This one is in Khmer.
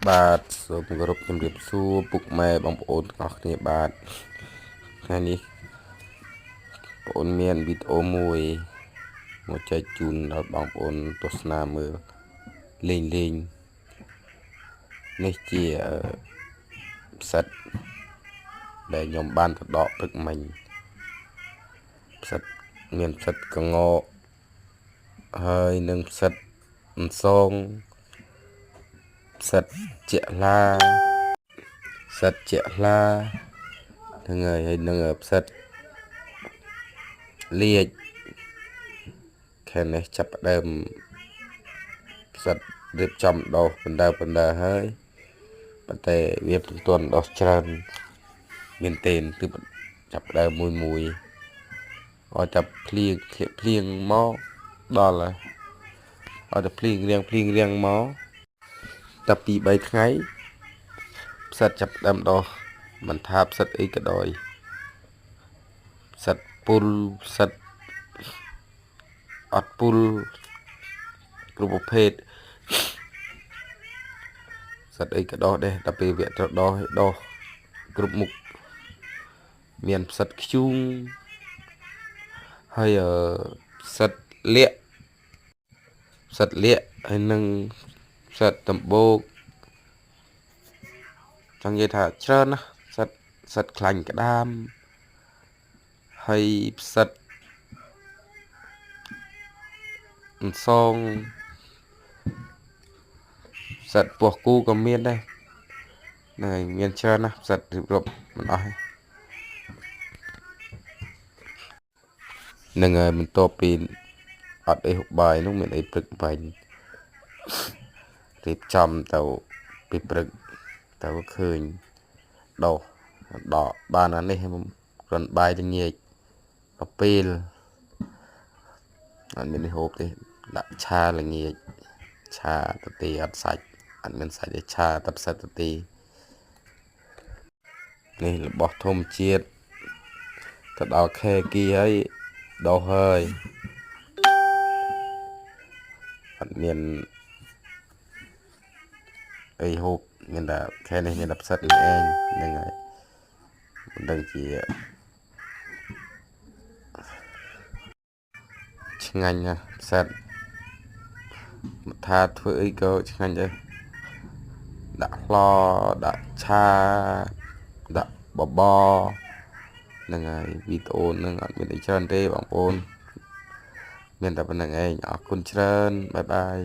បាទសូមគោរពជំរាបសួរពុកម៉ែបងប្អូនទាំងអស់គ្នាបាទថ្ងៃនេះបងប្អូនមានវីដេអូមួយមកចែកជូនដល់បងប្អូនទស្សនាមើលលេងនេះជាផ្សិតដែលខ្ញុំបានទៅដកព្រឹកមិញផ្សិតមានផ្សិតកងកហើយនឹងផ្សិតអន្សងផ្សិតជាឡាផ្សិតជាឡាហ្នឹងហើយនឹងផ្សិតលាជខែនេះចាប់ផ្ដើមផ្សិតរៀបចំដោះបណ្ដើហើយប៉ុន្តែវាពុំទាន់ដោះច្រើនមានទេគឺចាប់ផ្ដើមមួយឲ្យតែភ្លៀងមកដល់ហើយឲ្យតែភ្លៀងរៀងមកតែ2 3ថ្ងៃផ្សិតចាប់ផ្ដើមដោះមិនថាផ្សិតអីក៏ដោយផ្សិតពុលផ្សិតអត់ពុលគ្រប់ប្រភេទផ្សិតអីក៏ដោះដែរតែពេលវគ្គត្រូវដោះគ្រប់មុខមានផ្សិតខ្ជូងហើយផ្សិតលាក់ហើយនឹងផ្សិតដំបូកចង់និយាយថាច្រើនណាស់ផ្សិតខ្លាញ់ក្តាមហើយផ្សិតអន្សងផ្សិតពោះគូក៏មានដែរហ្នឹងហើយមានច្រើនណាស់ផ្សិតរៀបរាប់មិនអស់ហ្នឹងហើយបន្ទាប់ពីអត់អីហូបបាយនោះមានអីព្រឹកបាញ់រៀបចំទៅពីព្រឹកទៅឃើញដោះដកបានអានេះគ្រាន់បាយល្ងាចដល់ពេលអត់មាននេះហូបទេដាក់ឆាល្ងាចឆាទៅទីអត់សាច់អត់មានសាច់ទេឆាតែផ្សិតទៅទីនេះរបស់ធម្មជាតិទៅដល់ខែគីហើយដោះហើយអត់មានអីហូបមានតែខែនេះមានតែផ្សិតឯងហ្នឹងហើយមិនដឹងជាឆ្ងាញ់ណាស់ផ្សិតមកថាធ្វើអីក៏ឆ្ងាញ់ដែរដាក់ឡដាក់ឆាដាក់បបរហ្នឹងហើយវីដេអូហ្នឹងអត់មានអីច្រើនទេបងប្អូនមានតែប៉ុណ្្នឹងឯងអរគុណច្រើនបាយបាយ